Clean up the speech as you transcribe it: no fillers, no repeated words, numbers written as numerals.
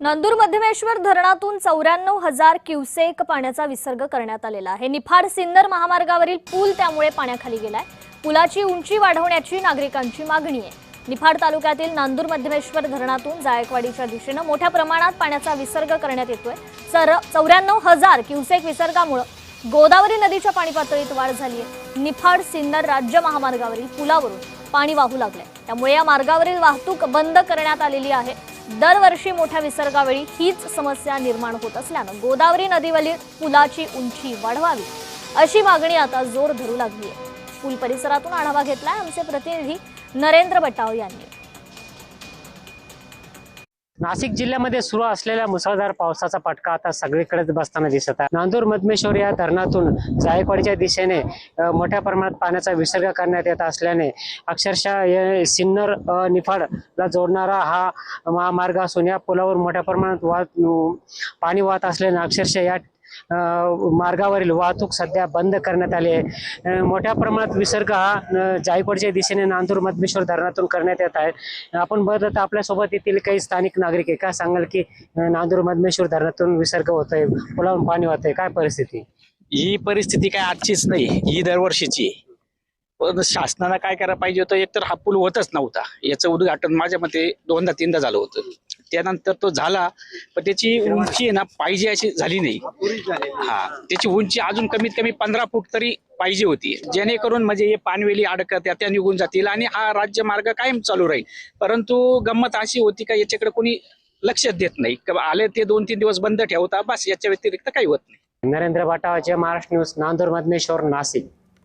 नांदूर मध्यमेश्वर धरणातून 94,000 क्युसेक पाण्याचा विसर्ग करण्यात आलेला आहे। निफाड सिन्नर महामार्गावरील पूल त्यामुळे पाण्याखाली गेलाय। पुलाची उंची वाढवण्याची नागरिकांची मागणी आहे। निफाड तालुक्यातील नांदूर मध्यमेश्वर धरणातून जायकवाडीच्या दिशेने मोठ्या प्रमाणात पाण्याचा विसर्ग करण्यात येतोय। 94,000 क्युसेक विसर्गामुळे गोदावरी नदीच्या पाणी पातळीत वाढ झाली आहे। निफाड सिन्नर राज्य महामार्गावरील पुलावरून पाणी वाहू लागले, त्यामुळे या मार्गावरील वाहतूक बंद करण्यात आलेली आहे। दरवर्षी मोठ्या विसर्गावेळी हीच समस्या निर्माण होत असल्याने गोदावरी नदीवरील पुलाची उंची वाढवावी अशी मागणी आता जोर धरू लागली आहे। पूल परिसरातून आढावा घेतलाय आमचे प्रतिनिधी नरेंद्र बटाव यांनी। नाशिक जिल्ह्यामध्ये सुरू असलेल्या मुसळधार पावसाचा फटका आता सगळीकडेच बसताना दिसत आहे। नांदूर मध्यमेश्वर या धरणातून जायकवाडीच्या दिशेने मोठ्या प्रमाणात पाण्याचा विसर्ग करण्यात येत असल्याने अक्षरशः सिन्नर निफाडला जोडणारा हा महामार्ग असून या पुलावर मोठ्या प्रमाणात पाणी वाहत असल्याने अक्षरशः या मार्गावरील वाहतूक सध्या बंद करण्यात आली आहे। मोठ्या प्रमाणात विसर्ग हा जायकवाडीच्या दिशेने नांदूर मध्यमेश्वर धरणातून करण्यात येत आहे। आपण बघत आपल्यासोबत येथील काही स्थानिक नागरिक आहे, काय सांगाल की नांदूर मध्यमेश्वर धरणातून विसर्ग होतोय, पुलावरून पाणी वाहतंय, काय परिस्थिती? ही परिस्थिती काय आजचीच नाही, ही दरवर्षीची आहे। पण शासनानं काय करायला पाहिजे होतं, एकतर हा पूल होतच नव्हता। याचं उद्घाटन माझ्या मते 2दा-3दा झालं होतं, त्यानंतर तो झाला पण त्याची उंची आहे ना पाहिजे अशी झाली नाही। त्याची उंची अजून कमीत कमी 15 फूट तरी पाहिजे होती, जेणेकरून म्हणजे हे पानवेली अडकत त्या निघून जातील आणि हा राज्य मार्ग कायम चालू राहील। परंतु गंमत अशी होती का याच्याकडे कोणी लक्ष देत नाही, आले ते 2-3 दिवस बंद ठेवता बस, याच्या व्यतिरिक्त काही होत नाही। नरेंद्र बटाव, महाराष्ट्र न्यूज, नांदूर मध्यमेश्वर, नाशिक।